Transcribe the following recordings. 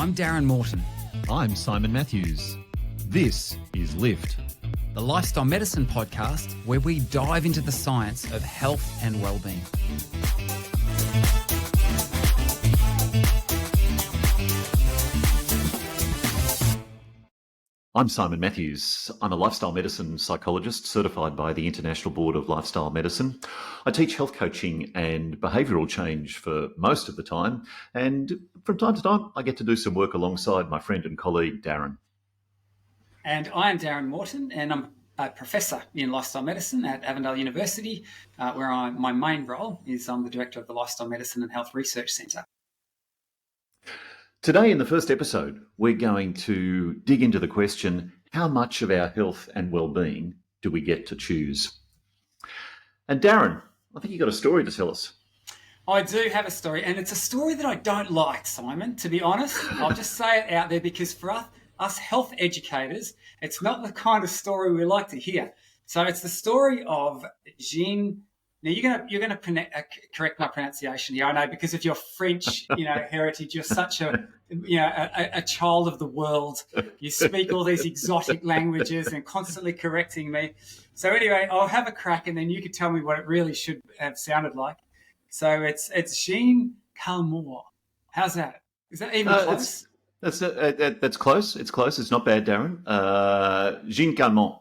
I'm Darren Morton. I'm Simon Matthews. This is Lift, The Lifestyle Medicine podcast, where we dive into the science of health and well-being. I'm Simon Matthews. I'm a lifestyle medicine psychologist certified by the International Board of Lifestyle Medicine. I teach health coaching and behavioural change for most of the time, and from time to time I get to do some work alongside my friend and colleague Darren. And I am Darren Morton, and I'm a professor in lifestyle medicine at Avondale University, where my main role is I'm the director of the Lifestyle Medicine and Health Research Centre. Today in the first episode, we're going to dig into the question, how much of our health and well-being do we get to choose? And Darren, I think you've got a story to tell us. I do have a story, and it's a story that I don't like, Simon, to be honest. I'll just say it out there because for us health educators, it's not the kind of story we like to hear. So it's the story of Jean. Now you're gonna correct my pronunciation here. I know because of your French, heritage. You're such a child of the world. You speak all these exotic languages and constantly correcting me. So anyway, I'll have a crack, and then you can tell me what it really should have sounded like. So it's Jean Calmore. How's that? Is that even close? That's close. It's close. It's not bad, Darren. Jean Calmont.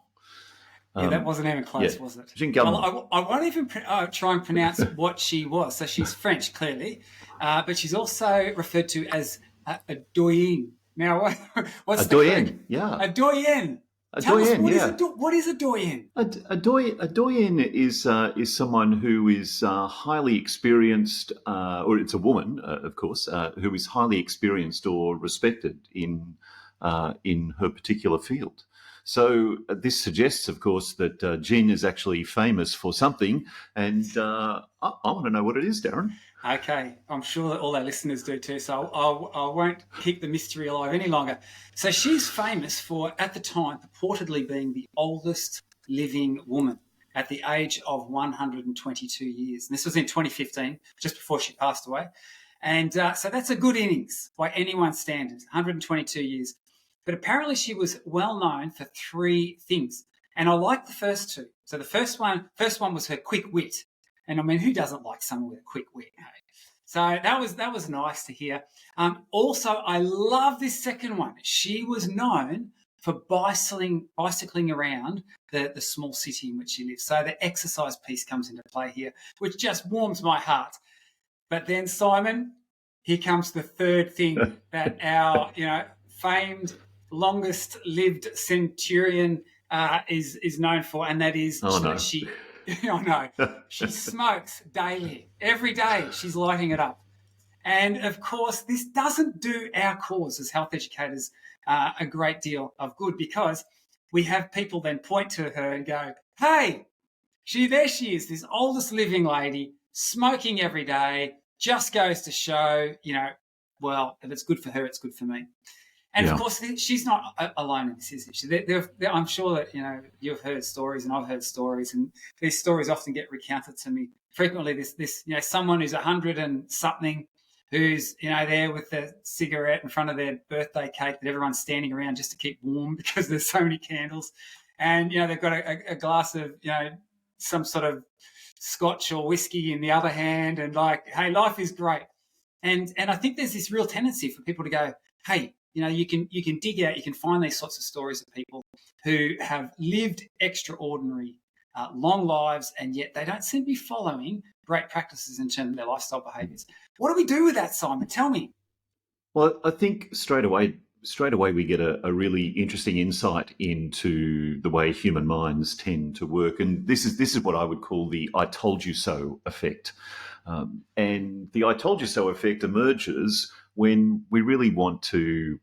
Yeah, that wasn't even close, was it? Jean Calmont. Well, I won't even try and pronounce what she was. So she's French, clearly, but she's also referred to as a doyenne. Now, what's a doyenne? Yeah, a doyenne. Tell us, what is a doyenne? A doyenne is someone who is highly experienced, or it's a woman, of course, who is highly experienced or respected in her particular field. So this suggests, of course, that Jean is actually famous for something, and I want to know what it is, Darren. Okay, I'm sure that all our listeners do too, so I won't keep the mystery alive any longer. So she's famous for, at the time, purportedly being the oldest living woman at the age of 122 years. And this was in 2015, just before she passed away. And so that's a good innings by anyone's standards, 122 years. But apparently she was well known for three things. And I like the first two. So the first one was her quick wit. And I mean, who doesn't like someone with a quick wit? So that was nice to hear. Also, I love this second one. She was known for bicycling around the small city in which she lives. So the exercise piece comes into play here, which just warms my heart. But then, Simon, here comes the third thing that our famed longest-lived centurion is known for, and that is she. I know. She smokes daily. Every day she's lighting it up. And, of course, this doesn't do our cause as health educators a great deal of good, because we have people then point to her and go, hey, there she is, this oldest living lady, smoking every day, just goes to show, well, if it's good for her, it's good for me. And, of course, she's not alone in this, is she? I'm sure that, you've heard stories and I've heard stories, and these stories often get recounted to me frequently. This someone who's 100 and something who's, there with a cigarette in front of their birthday cake that everyone's standing around just to keep warm because there's so many candles. And, they've got a glass of, some sort of scotch or whiskey in the other hand, and like, hey, life is great. And I think there's this real tendency for people to go, hey, you can dig out, you can find these sorts of stories of people who have lived extraordinary, long lives, and yet they don't seem to be following great practices in terms of their lifestyle behaviours. What do we do with that, Simon? Tell me. Well, I think straight away we get a really interesting insight into the way human minds tend to work, and this is what I would call the "I told you so" effect. And the "I told you so" effect emerges when we really want to,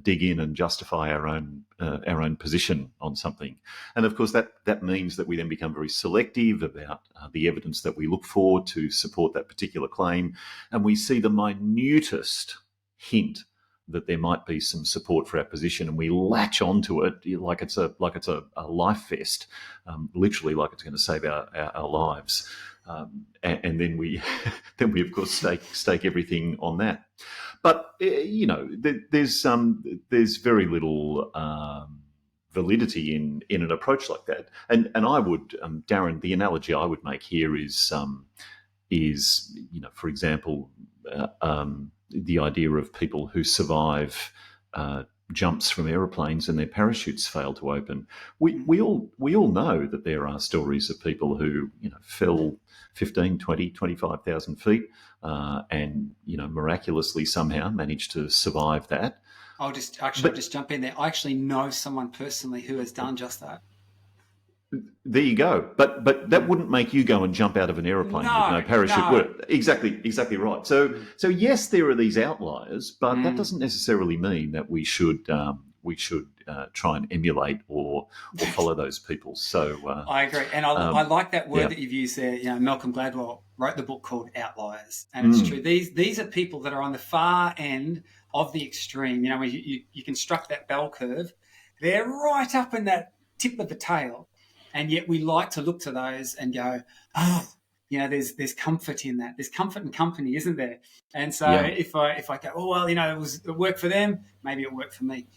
dig in and justify our own position on something. And of course, that means that we then become very selective about the evidence that we look for to support that particular claim, and we see the minutest hint that there might be some support for our position, and we latch onto it like it's a life vest, literally like it's going to save our lives, and then we of course stake everything on that. But there's very little validity in an approach like that, and I would, Darren, the analogy I would make here is for example, the idea of people who survive jumps from aeroplanes and their parachutes fail to open. We all know that there are stories of people who fell 15, 20, 25,000 feet and miraculously somehow managed to survive that. I'll just jump in there. I actually know someone personally who has done just that. There you go. But that wouldn't make you go and jump out of an aeroplane with no parachute, would it? Exactly right. So yes, there are these outliers, but that doesn't necessarily mean that we should try and emulate or follow those people. So I agree, and I like that word that you've used there. Malcolm Gladwell wrote the book called Outliers, and it's true. These are people that are on the far end of the extreme. When you construct that bell curve, they're right up in that tip of the tail. And yet we like to look to those and go, there's comfort in that. There's comfort in company, isn't there? And so if I go, it worked for them, maybe it'll work for me.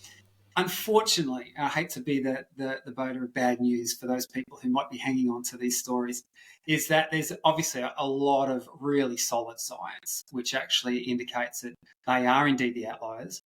Unfortunately, I hate to be the boater of bad news for those people who might be hanging on to these stories, is that there's obviously a lot of really solid science which actually indicates that they are indeed the outliers,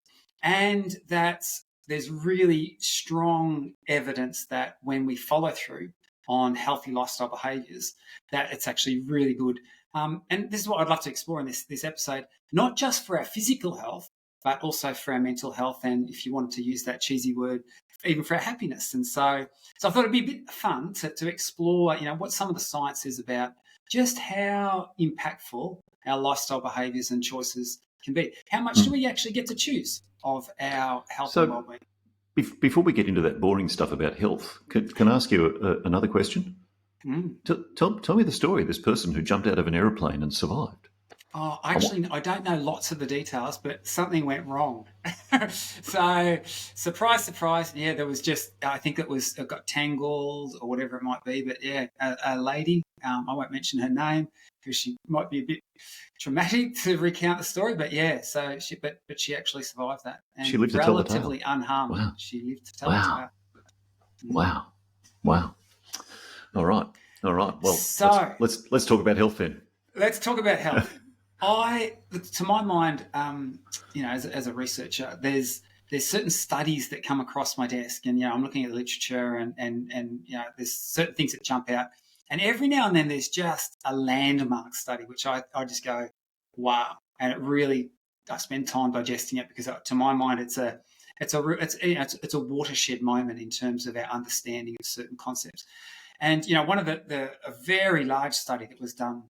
and that there's really strong evidence that when we follow through on healthy lifestyle behaviours, that it's actually really good. And this is what I'd love to explore in this episode, not just for our physical health, but also for our mental health, and if you wanted to use that cheesy word, even for our happiness. And so I thought it'd be a bit fun to explore, what some of the science is about, just how impactful our lifestyle behaviours and choices can be. How much do we actually get to choose of our health and well-being? Before we get into that boring stuff about health, can I ask you another question? Tell me the story of this person who jumped out of an aeroplane and survived. Oh, actually, I don't know lots of the details, but something went wrong. So, surprise, there was I think it got tangled or whatever it might be, but a lady, I won't mention her name because she might be a bit traumatic to recount the story, but so she actually survived that. And she lived to tell the tale. Relatively unharmed. Wow. She lived to tell the tale. Wow. All right. Well, so let's talk about health then. Let's talk about health. To my mind, as a researcher, there's certain studies that come across my desk, and I'm looking at the literature, and there's certain things that jump out, and every now and then there's just a landmark study which I just go, wow, and it really, I spend time digesting it, because to my mind it's a watershed moment in terms of our understanding of certain concepts. And one of a very large study that was done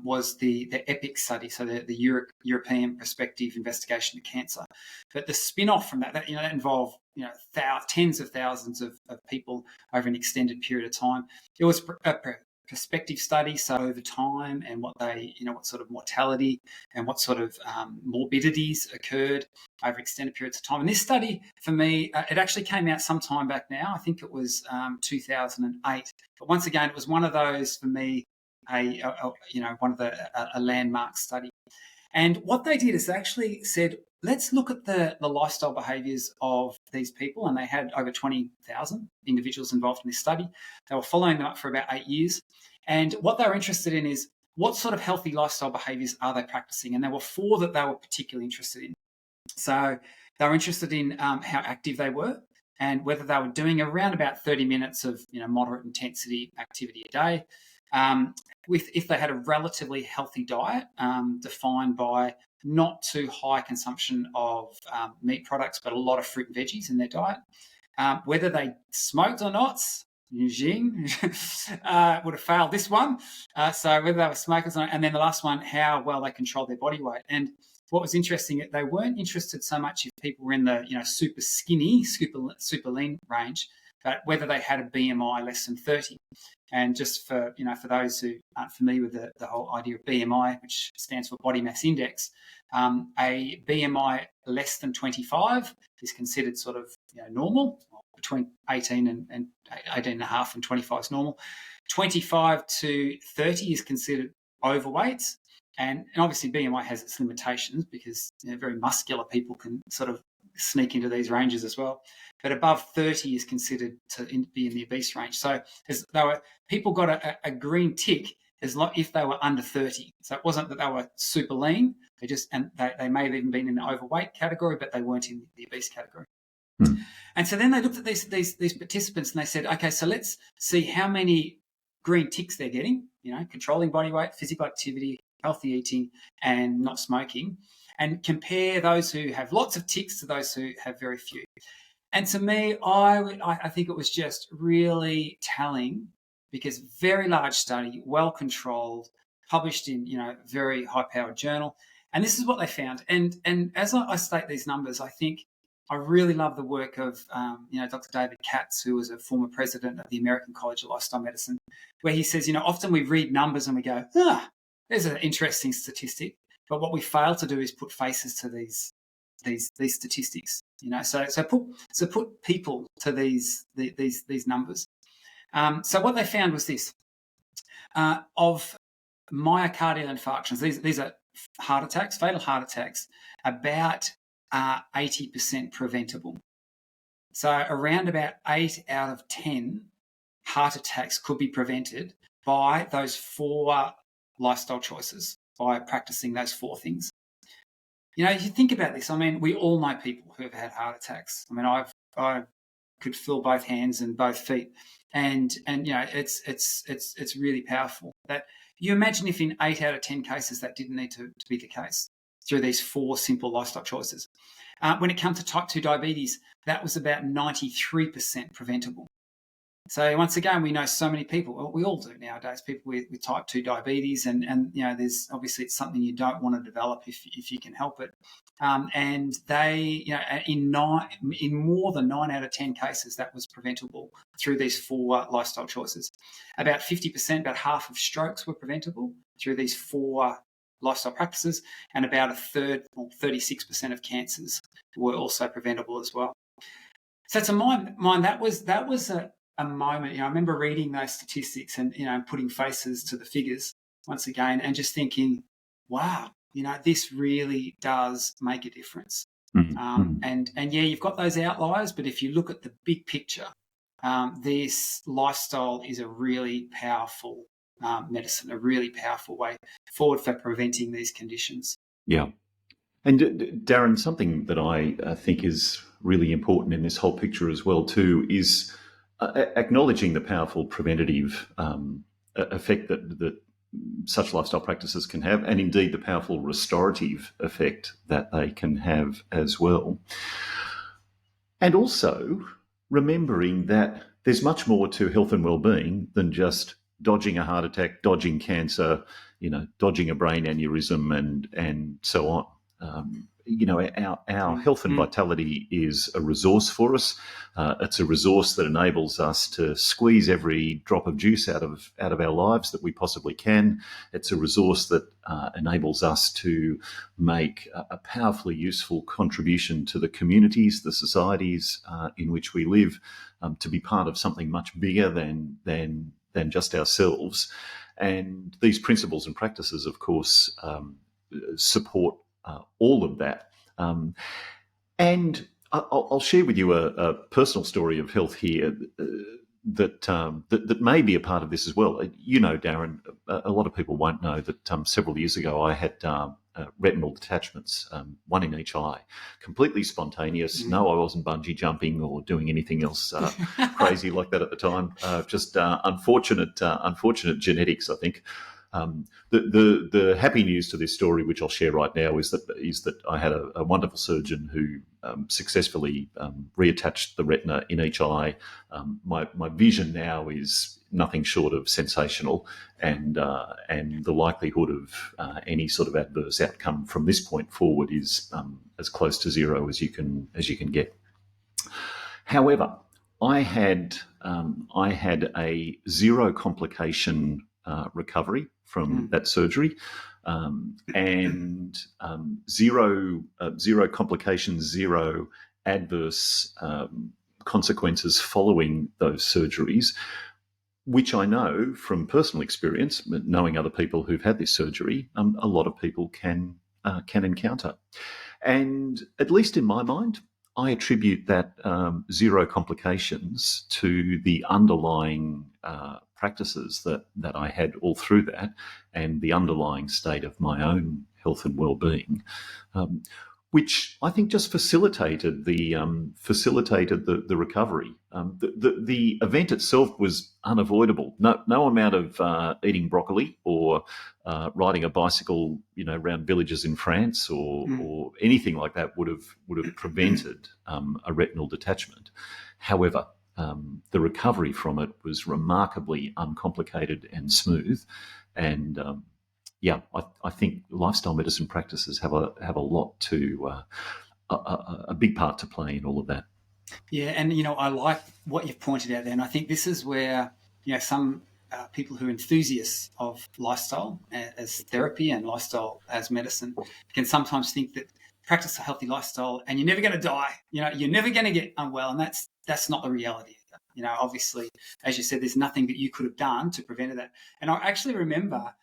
was the EPIC study, so the European Prospective Investigation of Cancer. But the spin-off from that involved tens of thousands of people over an extended period of time. It was a prospective study, so over time, and what sort of mortality and what sort of morbidities occurred over extended periods of time. And this study, for me, it actually came out some time back now. I think it was 2008. But once again, it was one of those, for me, a landmark study. And what they did is they actually said, let's look at the lifestyle behaviours of these people. And they had over 20,000 individuals involved in this study. They were following them up for about 8 years. And what they were interested in is, what sort of healthy lifestyle behaviours are they practicing? And there were 4 that they were particularly interested in. So they were interested in how active they were, and whether they were doing around about 30 minutes of moderate intensity activity a day. If they had a relatively healthy diet, defined by not too high consumption of meat products, but a lot of fruit and veggies in their diet. Whether they smoked or not, would have failed this one. So whether they were smokers or not, and then the last one, how well they controlled their body weight. And what was interesting, they weren't interested so much if people were in the super skinny, super lean range, but whether they had a BMI less than 30. And just for those who aren't familiar with the whole idea of BMI, which stands for body mass index, a BMI less than 25 is considered sort of normal. Between 18 and 18 and a half and 25 is normal. 25 to 30 is considered overweight. And obviously BMI has its limitations because very muscular people can sort of sneak into these ranges as well. But above 30 is considered to be in the obese range. So people got a green tick if they were under 30. So it wasn't that they were super lean. They may have even been in the overweight category, but they weren't in the obese category. And so then they looked at these participants and they said, okay, so let's see how many green ticks they're getting, controlling body weight, physical activity, healthy eating, and not smoking, and compare those who have lots of ticks to those who have very few. And to me, I think it was just really telling, because very large study, well controlled, published in very high powered journal, and this is what they found. And as I state these numbers, I think I really love the work of Dr. David Katz, who was a former president of the American College of Lifestyle Medicine, where he says, often we read numbers and we go, there's an interesting statistic, but what we fail to do is put faces to these statistics. So put people to these numbers. So what they found was this: of myocardial infarctions, these are heart attacks, fatal heart attacks, about 80% preventable. So around about 8 out of 10 heart attacks could be prevented by those 4 lifestyle choices, by practicing those 4 things. If you think about this, we all know people who have had heart attacks. I could feel both hands and both feet, and it's really powerful. That you imagine if in 8 out of 10 cases that didn't need to be the case through these 4 simple lifestyle choices. When it comes to type 2 diabetes, that was about 93% preventable. So once again, we know so many people, well, we all do nowadays, people with type 2 diabetes, and there's obviously it's something you don't want to develop if you can help it. And they, in more than 9 out of 10 cases, that was preventable through these 4 lifestyle choices. About 50%, about half of strokes were preventable through these 4 lifestyle practices, and about a third, or 36% of cancers were also preventable as well. So to my mind, that was a moment. I remember reading those statistics and putting faces to the figures once again, and just thinking, wow, this really does make a difference. Mm-hmm. And you've got those outliers, but if you look at the big picture, this lifestyle is a really powerful medicine, a really powerful way forward for preventing these conditions. Yeah. And Darren, something that I think is really important in this whole picture as well too is acknowledging the powerful preventative effect that such lifestyle practices can have, and indeed the powerful restorative effect that they can have as well. And also remembering that there's much more to health and well-being than just dodging a heart attack, dodging cancer, dodging a brain aneurysm, and so on. Our health and vitality is a resource for us. It's a resource that enables us to squeeze every drop of juice out of our lives that we possibly can. It's a resource that enables us to make a powerfully useful contribution to the communities, the societies in which we live, to be part of something much bigger than just ourselves. And these principles and practices, of course, support all of that. And I'll share with you a personal story of health here that may be a part of this as well. Darren, a lot of people won't know that several years ago I had retinal detachments, one in each eye, completely spontaneous. No, I wasn't bungee jumping or doing anything else crazy like that at the time. Just unfortunate genetics, I think. The happy news to this story, which I'll share right now, is that I had a wonderful surgeon who successfully reattached the retina in each eye. My vision now is nothing short of sensational, and the likelihood of any sort of adverse outcome from this point forward is as close to zero as you can get. However, I had a zero complication recovery from that surgery, and zero complications, zero adverse consequences following those surgeries, which I know from personal experience, knowing other people who've had this surgery, a lot of people can encounter. And at least in my mind, I attribute that zero complications to the underlying practices that I had all through that, and the underlying state of my own health and well-being, which I think just facilitated the recovery. The event itself was unavoidable. No amount of eating broccoli or riding a bicycle, around villages in France or anything like that would have prevented a retinal detachment. However, the recovery from it was remarkably uncomplicated and smooth, and I think lifestyle medicine practices have a lot to a big part to play in all of that. Yeah, and I like what you've pointed out there, and I think this is where some people who are enthusiasts of lifestyle as therapy and lifestyle as medicine can sometimes think that practice a healthy lifestyle and you're never going to die. You're never going to get unwell, and that's not the reality. Obviously, as you said, there's nothing that you could have done to prevent that. And I actually remember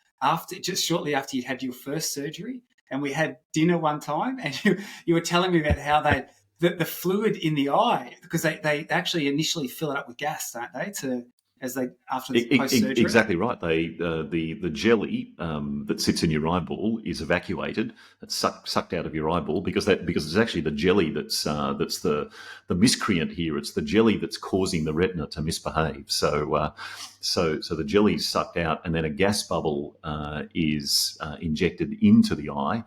just shortly after you'd had your first surgery, and we had dinner one time, and you were telling me about how the fluid in the eye, because they actually initially fill it up with gas, don't they? After the post-surgery. Exactly right. The jelly that sits in your eyeball is evacuated. It's sucked out of your eyeball because it's actually the jelly that's the miscreant here. It's the jelly that's causing the retina to misbehave. So the jelly's sucked out, and then a gas bubble is injected into the eye,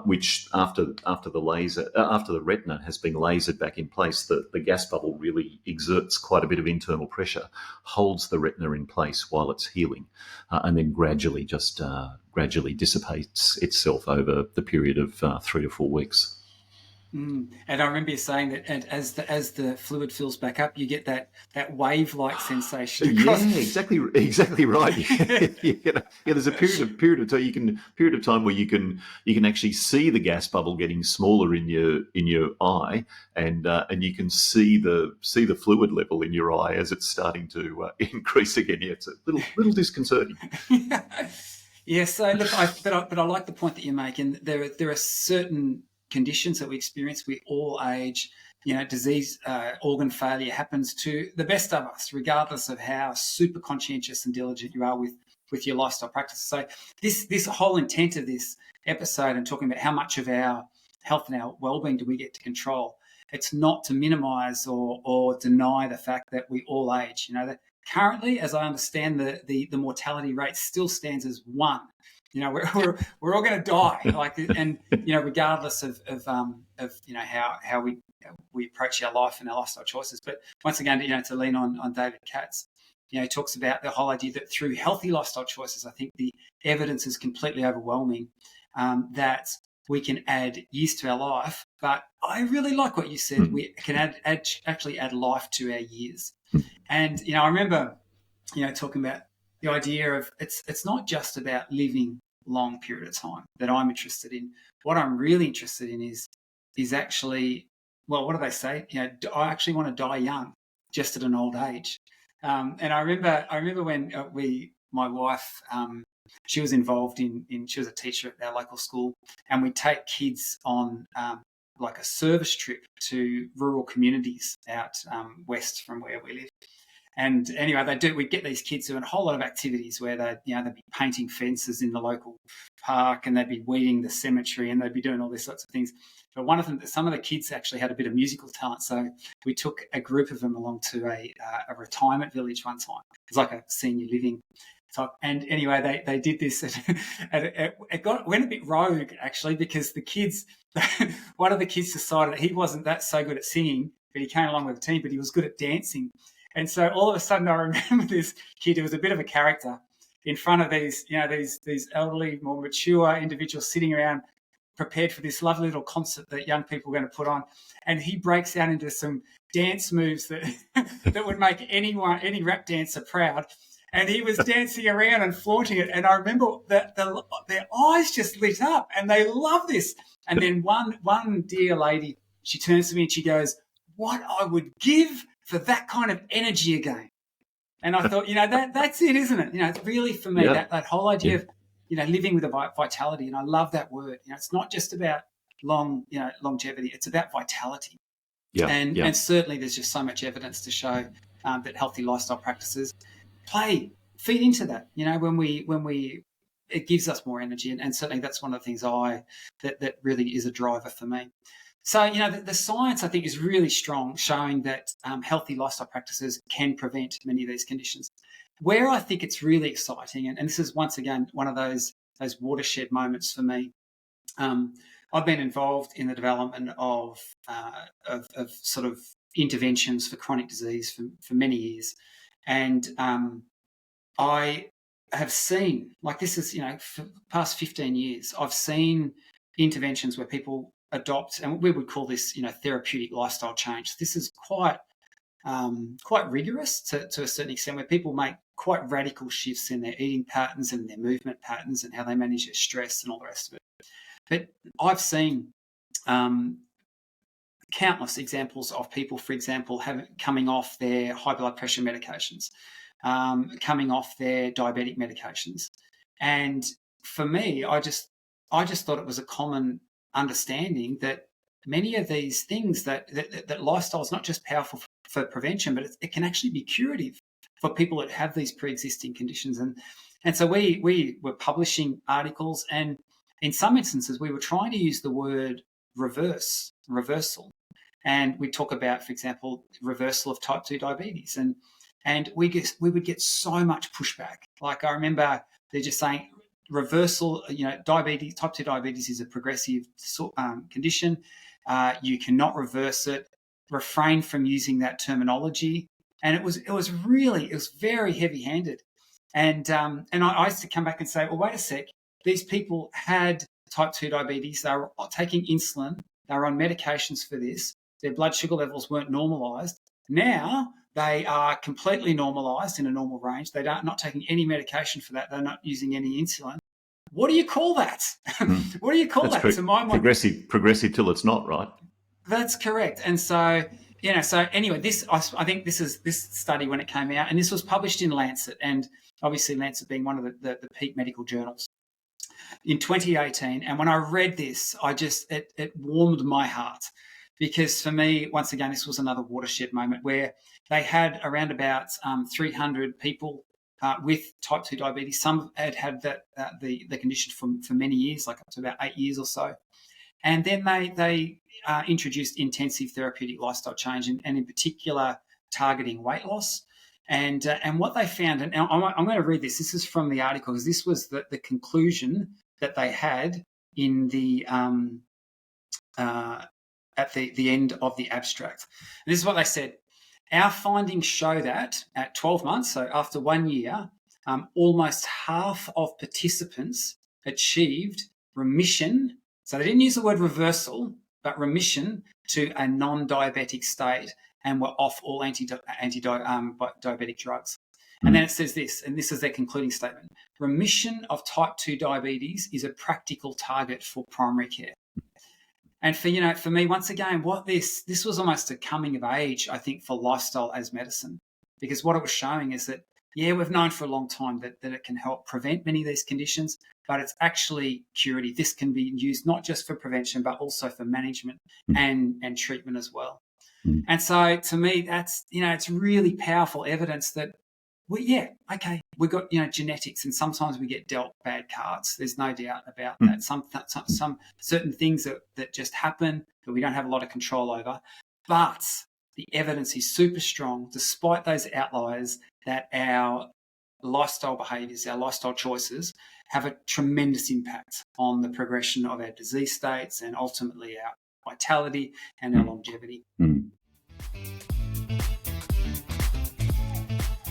which after the retina has been lasered back in place, the gas bubble really exerts quite a bit of internal pressure, holds the retina in place while it's healing, and then gradually dissipates itself over the period of 3 to 4 weeks. And I remember you saying that, and as the fluid fills back up, you get that wave-like sensation. Yeah, exactly right. There's a period of time where you can actually see the gas bubble getting smaller in your eye, and you can see the fluid level in your eye as it's starting to increase again. Yeah, it's a little disconcerting. Yeah. So look, but I like the point that you make, and there are certain conditions that we experience. We all age. Disease, organ failure happens to the best of us, regardless of how super conscientious and diligent you are with your lifestyle practice. So this whole intent of this episode and talking about how much of our health and our well-being do we get to control, it's not to minimise or deny the fact that we all age. That currently, as I understand, the mortality rate still stands as 1. We're all going to die, and regardless of how we approach our life and our lifestyle choices. But once again, to lean on David Katz, he talks about the whole idea that through healthy lifestyle choices, I think the evidence is completely overwhelming that we can add years to our life. But I really like what you said. We can actually add life to our years. And I remember talking about the idea of it's not just about living long period of time that I'm interested in. What I'm really interested in is actually, well, what do they say? I actually want to die young, just at an old age. And I remember when my wife, she was involved she was a teacher at our local school, and we take kids on like a service trip to rural communities out west from where we live. And anyway, we'd get these kids doing a whole lot of activities where they'd be painting fences in the local park, and they'd be weeding the cemetery, and they'd be doing all these sorts of things. But some of the kids actually had a bit of musical talent. So we took a group of them along to a retirement village one time. It was like a senior living type. And anyway, they did this, and it went a bit rogue, actually, because one of the kids decided that he wasn't so good at singing, but he came along with the team, but he was good at dancing. And so all of a sudden, I remember this kid who was a bit of a character in front of these elderly, more mature individuals sitting around, prepared for this lovely little concert that young people were going to put on. And he breaks out into some dance moves that would make any rap dancer proud. And he was dancing around and flaunting it. And I remember that their eyes just lit up and they love this. And then one dear lady, she turns to me and she goes, "What I would give for that kind of energy again." And I thought, that's it, isn't it? It's really for me, that whole idea of, living with a vitality. And I love that word. It's not just about longevity. It's about vitality. Yeah. And certainly there's just so much evidence to show that healthy lifestyle practices feed into that. When we it gives us more energy, and certainly that's one of the things that really is a driver for me. So the science, I think, is really strong, showing that healthy lifestyle practices can prevent many of these conditions. Where I think it's really exciting, and this is once again one of those watershed moments for me. I've been involved in the development of sort of interventions for chronic disease for many years. And I have seen, like this is, for the past 15 years, I've seen interventions where people adopt, and we would call this, therapeutic lifestyle change. This is quite rigorous to a certain extent, where people make quite radical shifts in their eating patterns and their movement patterns and how they manage their stress and all the rest of it. But I've seen countless examples of people, for example, coming off their high blood pressure medications, coming off their diabetic medications. And for me, I just thought it was a common understanding that many of these things, that lifestyle is not just powerful for prevention, but it can actually be curative for people that have these pre-existing conditions. And so we were publishing articles, and in some instances we were trying to use the word reversal. And we talk about, for example, reversal of type 2 diabetes. And we would get so much pushback. Like I remember they're just saying reversal, diabetes, type 2 diabetes is a progressive condition. You cannot reverse it. Refrain from using that terminology. And it was very heavy-handed. And I used to come back and say, well, wait a sec. These people had type 2 diabetes. They were taking insulin. They were on medications for this. Their blood sugar levels weren't normalised. Now they are completely normalised in a normal range. They're not taking any medication for that. They're not using any insulin. What do you call that? What do you call that? To my mind, progressive till it's not, right? That's correct. And so, so anyway, I think this study when it came out, and this was published in Lancet, and obviously Lancet being one of the peak medical journals in 2018. And when I read this, it warmed my heart, because for me, once again, this was another watershed moment where they had around about 300 people with type 2 diabetes. Some had the condition for many years, like up to about 8 years or so. And then they introduced intensive therapeutic lifestyle change, and in particular targeting weight loss. And what they found, and I'm going to read this. This is from the article, because this was the conclusion that they had in the at the end of the abstract. And this is what they said. Our findings show that at 12 months, so after 1 year, almost half of participants achieved remission. So they didn't use the word reversal, but remission to a non-diabetic state, and were off all anti-diabetic drugs. And then it says this, and this is their concluding statement: remission of type 2 diabetes is a practical target for primary care. And for me, once again, this was almost a coming of age, I think, for lifestyle as medicine, because what it was showing is that, we've known for a long time that it can help prevent many of these conditions, but it's actually curative. This can be used not just for prevention, but also for management and treatment as well. And so to me, that's, it's really powerful evidence that we've got, genetics, and sometimes we get dealt bad cards. There's no doubt about that. Some certain things that just happen that we don't have a lot of control over, but the evidence is super strong, despite those outliers, that our lifestyle behaviours, our lifestyle choices have a tremendous impact on the progression of our disease states and ultimately our vitality and our longevity.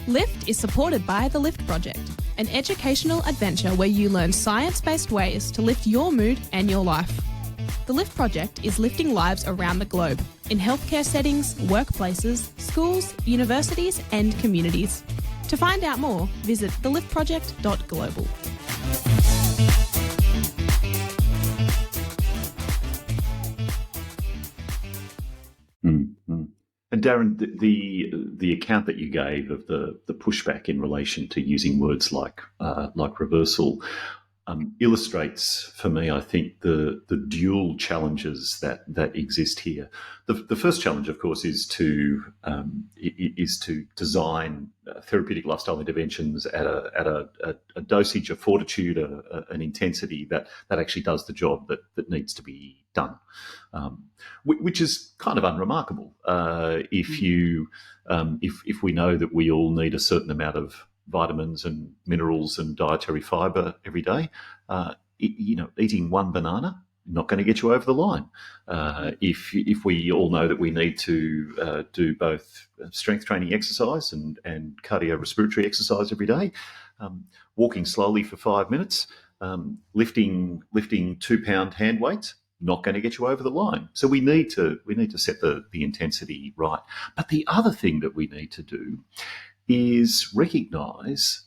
LIFT is supported by the LIFT Project, an educational adventure where you learn science-based ways to lift your mood and your life. The LIFT Project is lifting lives around the globe, in healthcare settings, workplaces, schools, universities and communities. To find out more, visit theliftproject.global. Mm-hmm. And Darren, the account that you gave of the pushback in relation to using words like reversal illustrates for me, I think, the dual challenges that exist here. The first challenge, of course, is to design therapeutic lifestyle interventions at a dosage, a fortitude, an intensity that actually does the job that needs to be done, which is kind of unremarkable if we know that we all need a certain amount of vitamins and minerals and dietary fibre every day. Eating one banana not going to get you over the line. If we all know that we need to do both strength training exercise and cardiorespiratory exercise every day, walking slowly for 5 minutes, lifting 2-pound hand weights, not going to get you over the line. So we need to set the intensity right. But the other thing that we need to do is recognise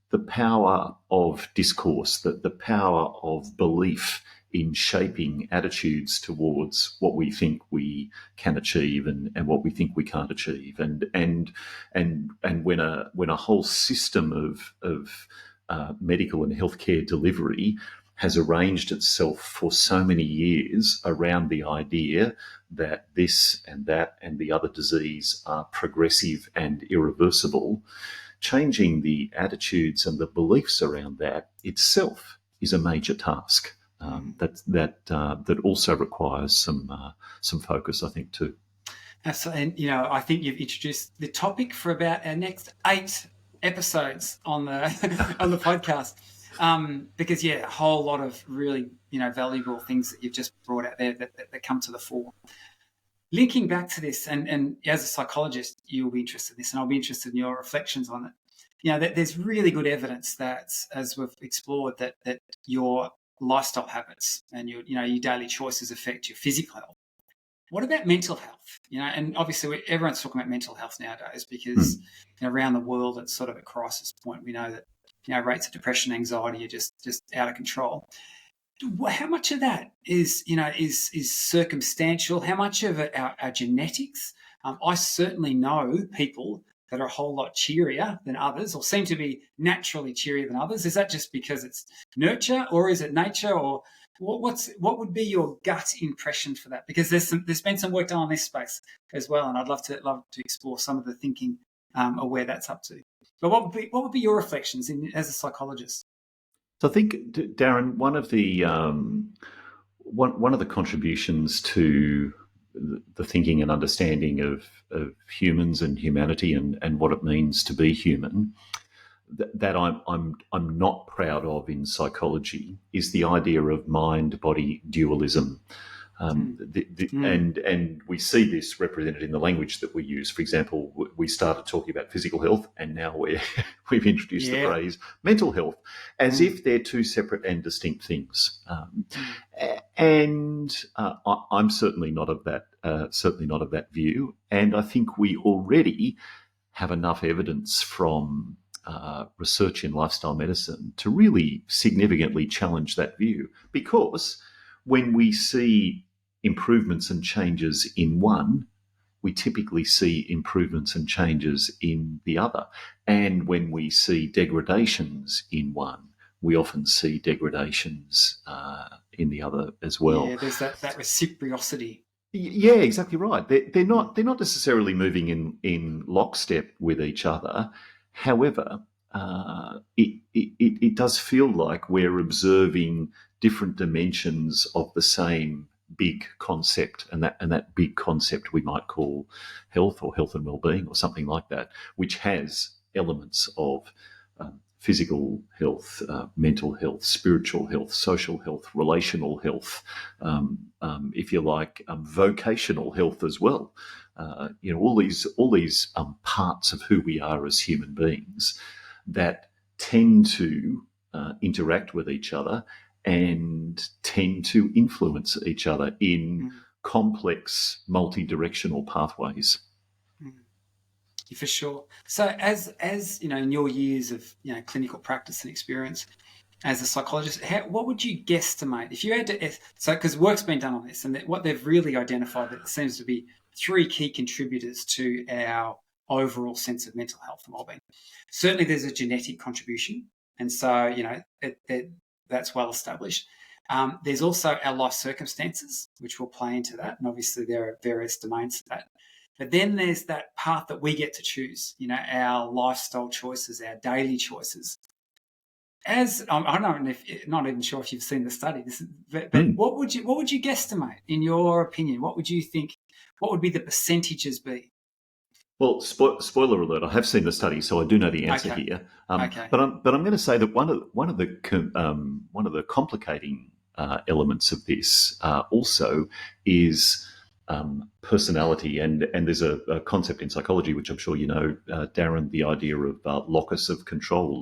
the power of discourse, the power of belief in shaping attitudes towards what we think we can achieve and what we think we can't achieve. And when a whole system of medical and healthcare delivery has arranged itself for so many years around the idea that this and that and the other disease are progressive and irreversible, changing the attitudes and the beliefs around that itself is a major task that also requires some focus, I think, too. Absolutely. And, I think you've introduced the topic for about our next 8 episodes on the on the podcast. Because, a whole lot of really, valuable things that you've just brought out there that come to the fore. Linking back to this, and as a psychologist, you'll be interested in this, and I'll be interested in your reflections on it. That there's really good evidence that, as we've explored, that your lifestyle habits and your daily choices affect your physical health. What about mental health? And obviously everyone's talking about mental health nowadays because around the world it's sort of a crisis point. We know that rates of depression, anxiety are just out of control. How much of that is circumstantial? How much of it are genetics? I certainly know people that are a whole lot cheerier than others, or seem to be naturally cheerier than others. Is that just because it's nurture, or is it nature, or what would be your gut impression for that? Because there's been some work done on this space as well, and I'd love to explore some of the thinking of where that's up to. But what would be your reflections as a psychologist? So I think, Darren, one of the contributions to the thinking and understanding of humans and humanity and what it means to be human that I'm not proud of in psychology is the idea of mind-body dualism. And we see this represented in the language that we use. For example, we started talking about physical health, and now we've introduced the phrase mental health, as if they're two separate and distinct things. I'm certainly not of that view. And I think we already have enough evidence from research in lifestyle medicine to really significantly challenge that view, because when we see improvements and changes in one, we typically see improvements and changes in the other. And when we see degradations in one, we often see degradations in the other as well. Yeah, there's that reciprocity. Yeah, exactly right. They're not necessarily moving in lockstep with each other. However, it does feel like we're observing different dimensions of the same big concept, and that big concept we might call health or health and well-being or something like that, which has elements of physical health, mental health, spiritual health, social health, relational health, if you like, vocational health as well. All these parts of who we are as human beings that tend to interact with each other and tend to influence each other in complex, multi-directional pathways. For sure. So as you know, in your years of clinical practice and experience as a psychologist, what would you guesstimate if you had to? So because work's been done on this, and what they've really identified that seems to be three key contributors to our overall sense of mental health and wellbeing. Certainly, there's a genetic contribution, and so that's well established. There's also our life circumstances, which will play into that, and obviously there are various domains to that. But then there's that path that we get to choose, our lifestyle choices, our daily choices. As I'm not even sure if you've seen the study, but what would you guesstimate in your opinion? What would you think? What would be the percentages be? Well, spoiler alert! I have seen the study, so I do know the answer here. Okay. But I'm going to say that one of the complicating elements of this also is personality, and there's a concept in psychology which I'm sure you know, Darren, the idea of locus of control,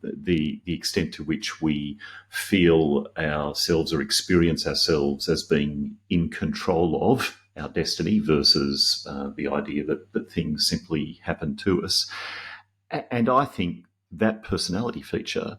the extent to which we feel ourselves or experience ourselves as being in control of our destiny versus the idea that things simply happen to us. And I think that personality feature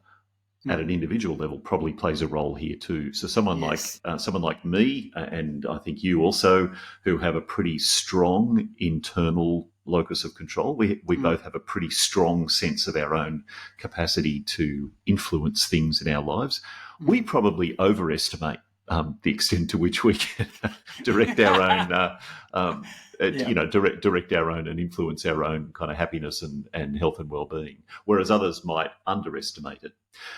at an individual level probably plays a role here too. So someone like me, and I think you also, who have a pretty strong internal locus of control, we both have a pretty strong sense of our own capacity to influence things in our lives. We probably overestimate the extent to which we can direct our own, direct our own and influence our own kind of happiness and health and well-being, whereas others might underestimate it.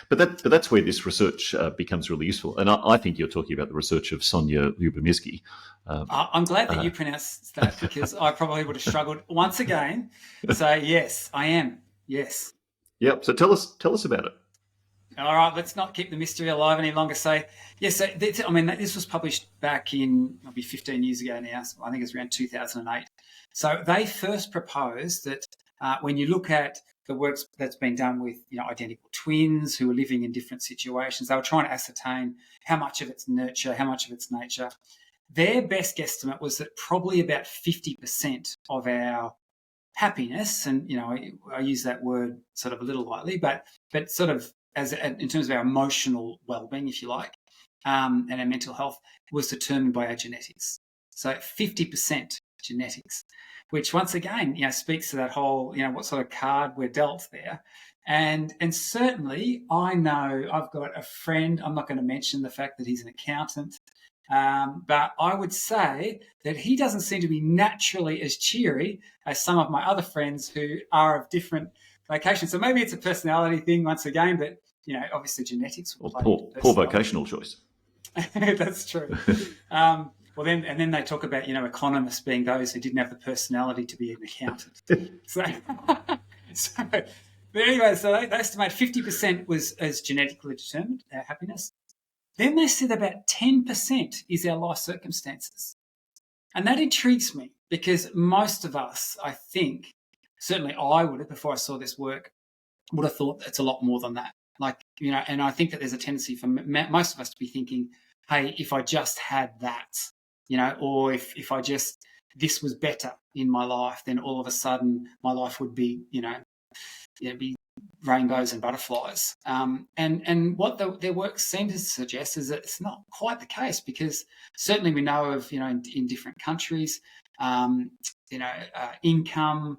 But that's where this research becomes really useful. And I think you're talking about the research of Sonia Lyubomirsky. I'm glad that you pronounced that, because I probably would have struggled once again. So yes, I am. Yes. Yep. So tell us about it. All right, let's not keep the mystery alive any longer. So, yes, this was published back in, maybe 15 years ago now. So I think it's around 2008. So they first proposed that when you look at the work that's been done with identical twins who are living in different situations, they were trying to ascertain how much of it's nurture, how much of it's nature. Their best guesstimate was that probably about 50% of our happiness, and I use that word sort of a little lightly, but sort of in terms of our emotional well-being, if you like, and our mental health, was determined by our genetics. So 50% genetics, which once again, speaks to that whole, what sort of card we're dealt there. And certainly I know I've got a friend, I'm not going to mention the fact that he's an accountant, but I would say that he doesn't seem to be naturally as cheery as some of my other friends who are of different locations. So maybe it's a personality thing once again, but obviously genetics will play. Poor vocational choice. That's true. Well, then they talk about economists being those who didn't have the personality to be an accountant. But anyway, so they estimate 50% was as genetically determined, our happiness. Then they said about 10% is our life circumstances, and that intrigues me because most of us, I think, certainly I would have, before I saw this work, would have thought it's a lot more than that. And I think that there's a tendency for most of us to be thinking, hey, if I just had that, or if I just, this was better in my life, then all of a sudden my life would be, be rainbows and butterflies. And what their work seems to suggest is that it's not quite the case, because certainly we know of, in different countries, income,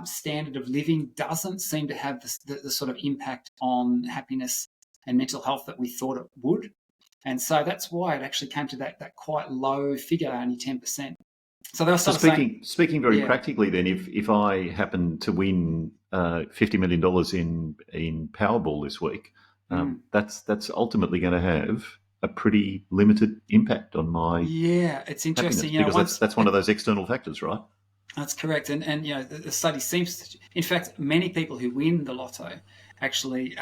standard of living doesn't seem to have the sort of impact on happiness and mental health that we thought it would. And so that's why it actually came to that quite low figure, only 10%. So they were sort of speaking very practically then, if I happen to win $50 million in Powerball this week, that's ultimately going to have a pretty limited impact on my it's interesting, because that's one of those external factors, right? That's correct, and the study seems to, in fact, many people who win the lotto actually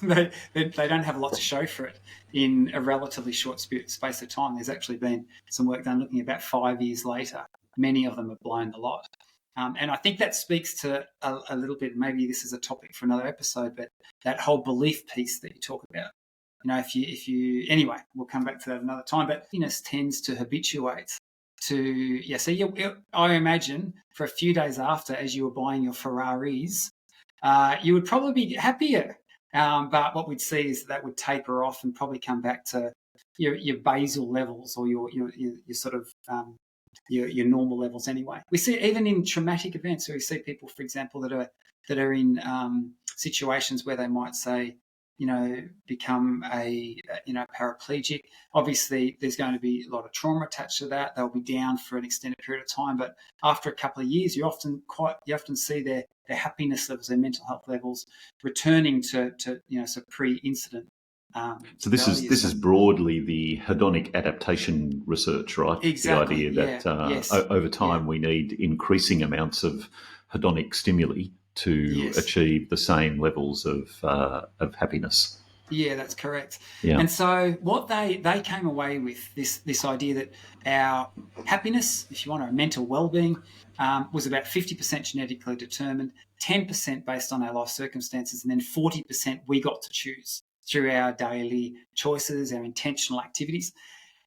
they don't have a lot to show for it in a relatively short space of time. There's actually been some work done looking about 5 years later. Many of them have blown the lot, and I think that speaks to a little bit. Maybe this is a topic for another episode, but that whole belief piece that you talk about. If you anyway, we'll come back to that another time. But happiness tends to habituate I imagine for a few days after, as you were buying your Ferraris, you would probably be happier. But what we'd see is that would taper off and probably come back to your basal levels, or your sort of your normal levels anyway. We see even in traumatic events, where we see people, for example, that are in situations where they might say, become a paraplegic. Obviously, there's going to be a lot of trauma attached to that. They'll be down for an extended period of time, but after a couple of years, you often see their happiness levels, their mental health levels returning to pre-incident. So this is broadly the hedonic adaptation research, right? Exactly. The idea that over time we need increasing amounts of hedonic stimuli to achieve the same levels of happiness. Yeah, that's correct. Yeah. And so what they came away with this idea that our happiness, if you want, our mental well-being, was about 50% genetically determined, 10% based on our life circumstances, and then 40% we got to choose through our daily choices, our intentional activities.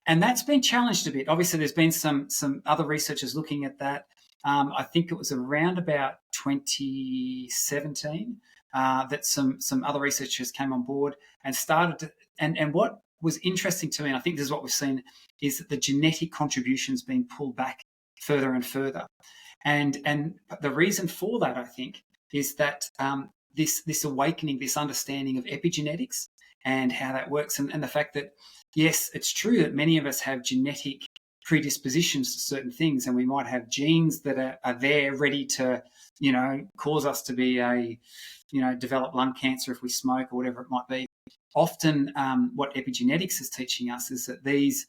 And that's been challenged a bit. Obviously, there's been some other researchers looking at that. I think it was around about 2017 that some other researchers came on board and started to, and what was interesting to me, and I think this is what we've seen, is that the genetic contributions being pulled back further and further. And the reason for that, I think, is that this awakening, this understanding of epigenetics and how that works, and the fact that, yes, it's true that many of us have genetic predispositions to certain things, and we might have genes that are there ready to, cause us to be develop lung cancer if we smoke or whatever it might be. Often what epigenetics is teaching us is that these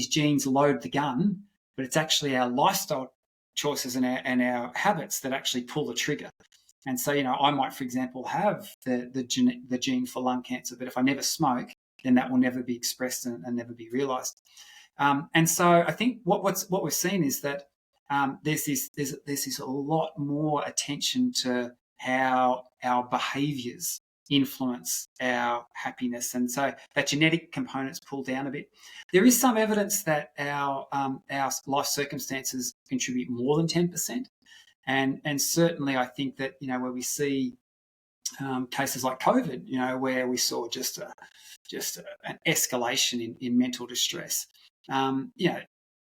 genes load the gun, but it's actually our lifestyle choices and our habits that actually pull the trigger. And so, I might, for example, have the gene for lung cancer, but if I never smoke, then that will never be expressed and never be realised. And so, I think what we've seen is that there's this a lot more attention to how our behaviours influence our happiness, and so that genetic component's pulled down a bit. There is some evidence that our life circumstances contribute more than 10%. And certainly, I think that where we see cases like COVID, where we saw just an escalation in mental distress.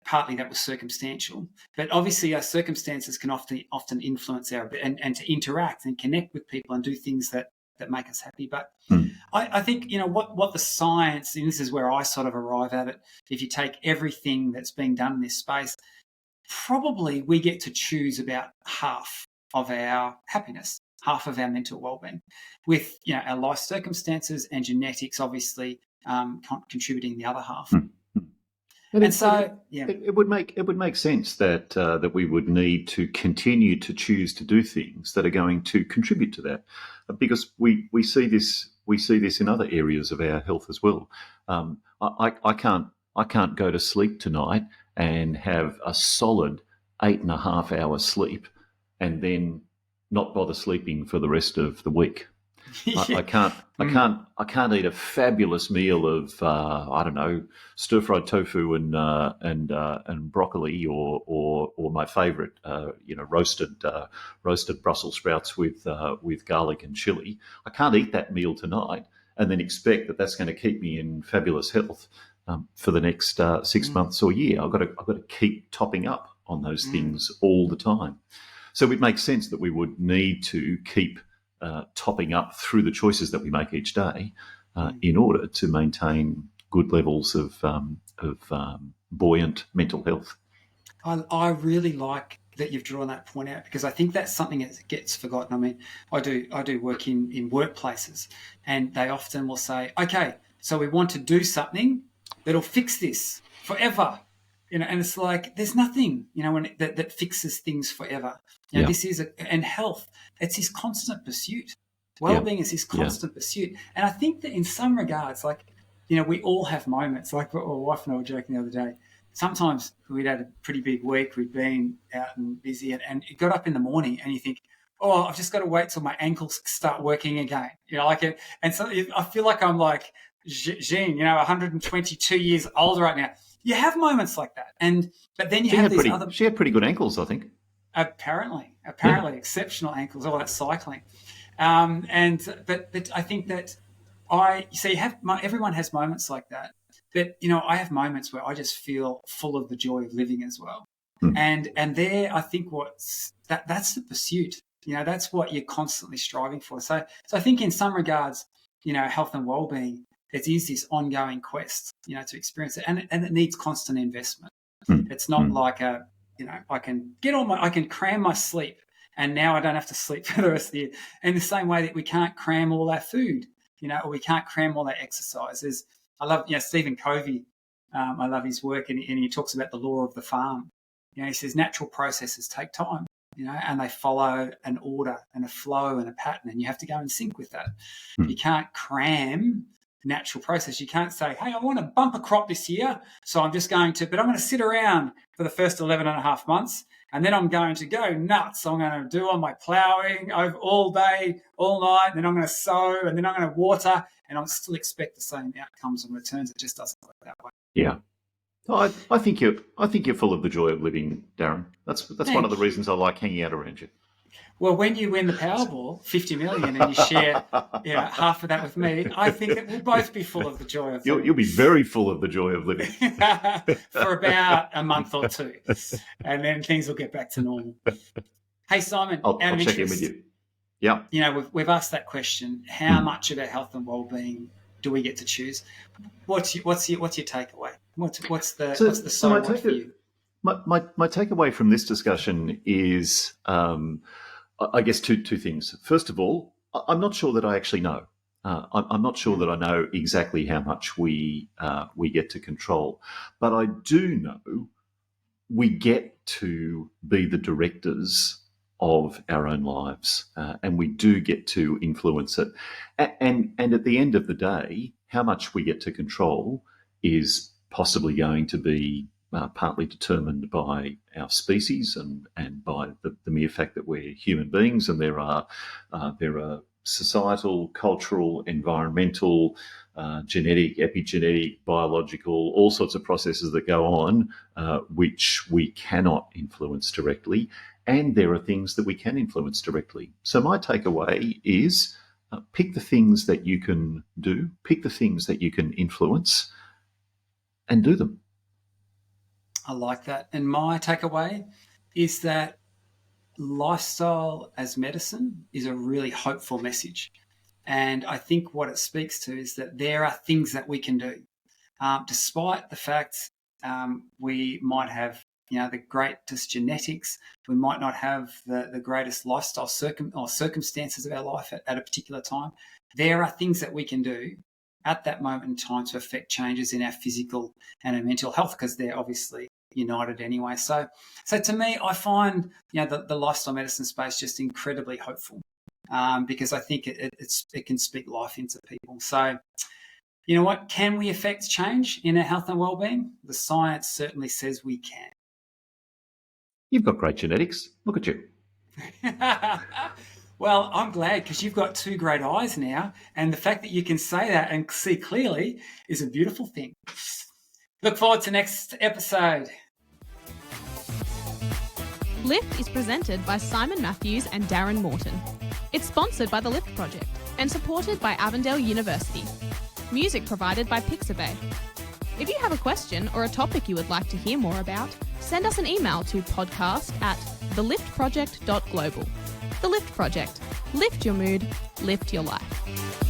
Partly that was circumstantial, but obviously our circumstances can often influence our and to interact and connect with people and do things that make us happy. But I think what the science, and this is where I sort of arrive at it. If you take everything that's being done in this space, probably we get to choose about half of our happiness, half of our mental well-being, with our life circumstances and genetics obviously contributing the other half. It would make sense that we would need to continue to choose to do things that are going to contribute to that, because we see this in other areas of our health as well. I can't go to sleep tonight and have a solid 8.5 hours sleep and then not bother sleeping for the rest of the week. I can't eat a fabulous meal of stir-fried tofu and broccoli or my favourite roasted Brussels sprouts with garlic and chili. I can't eat that meal tonight and then expect that that's going to keep me in fabulous health for the next 6 months or year. I've got to keep topping up on those things all the time. So it makes sense that we would need to keep topping up through the choices that we make each day in order to maintain good levels of buoyant mental health. I really like that you've drawn that point out, because I think that's something that gets forgotten. I mean, I do work in workplaces, and they often will say, okay, so we want to do something that'll fix this forever. And it's like, there's nothing, that fixes things forever. This is and health, it's this constant pursuit. Well-being is this constant pursuit. And I think that in some regards, we all have moments, like my wife and I were joking the other day. Sometimes we'd had a pretty big week, we'd been out and busy, and you got up in the morning and you think, oh, I've just got to wait till my ankles start working again. And so I feel like I'm like Jean, 122 years old right now. You have moments like that, but then She had pretty good ankles, I think. Apparently, exceptional ankles, all that cycling, but I think that everyone has moments like that. But I have moments where I just feel full of the joy of living as well, and there I think that's the pursuit. That's what you're constantly striving for. So I think in some regards, health and well-being, it is this ongoing quest, to experience it, and it needs constant investment. It's not like I can cram my sleep, and now I don't have to sleep for the rest of the year. In the same way that we can't cram all our food, or we can't cram all our exercises. I love, Stephen Covey. I love his work, and he talks about the law of the farm. He says natural processes take time, and they follow an order and a flow and a pattern, and you have to go in sync with that. You can't cram natural process. You can't say, hey, I want a bumper crop this year, so I'm going to sit around for the first 11 and a half months, and then I'm going to go nuts. I'm going to do all my ploughing all day, all night, and then I'm going to sow, and then I'm going to water, and I'll still expect the same outcomes and returns. It just doesn't work that way. Yeah. I think you're full of the joy of living, Darren. That's one of the reasons I like hanging out around you. Well, when you win the Powerball, 50 million, and you share half of that with me, I think that we'll both be full of the joy of living. You'll be very full of the joy of living. For about a month or two. And then things will get back to normal. Hey, Simon, I'll check in with you. Yeah. We've asked that question, how much of our health and well-being do we get to choose? What's your takeaway? What's the so what for you? My takeaway from this discussion is, I guess, two things. First of all, I'm not sure that I actually know. I'm not sure that I know exactly how much we get to control, but I do know we get to be the directors of our own lives, and we do get to influence it. And at the end of the day, how much we get to control is possibly going to be partly determined by our species and by the mere fact that we're human beings, and there are societal, cultural, environmental, genetic, epigenetic, biological, all sorts of processes that go on which we cannot influence directly, and there are things that we can influence directly. So my takeaway is pick the things that you can do, pick the things that you can influence, and do them. I like that. And my takeaway is that lifestyle as medicine is a really hopeful message. And I think what it speaks to is that there are things that we can do. Despite the fact we might have the greatest genetics, we might not have the greatest lifestyle circumstances of our life at a particular time, there are things that we can do at that moment in time to affect changes in our physical and our mental health, because they're obviously united anyway. So to me, I find the lifestyle medicine space just incredibly hopeful, because I think it can speak life into people. So you know what? Can we affect change in our health and well-being? The science certainly says we can. You've got great genetics. Look at you. Well, I'm glad, because you've got two great eyes now, and the fact that you can say that and see clearly is a beautiful thing. Look forward to next episode. Lift is presented by Simon Matthews and Darren Morton. It's sponsored by the Lift Project and supported by Avondale University. Music provided by Pixabay. If you have a question or a topic you would like to hear more about, send us an email to podcast@theliftproject.global. The Lift Project. Lift your mood, lift your life.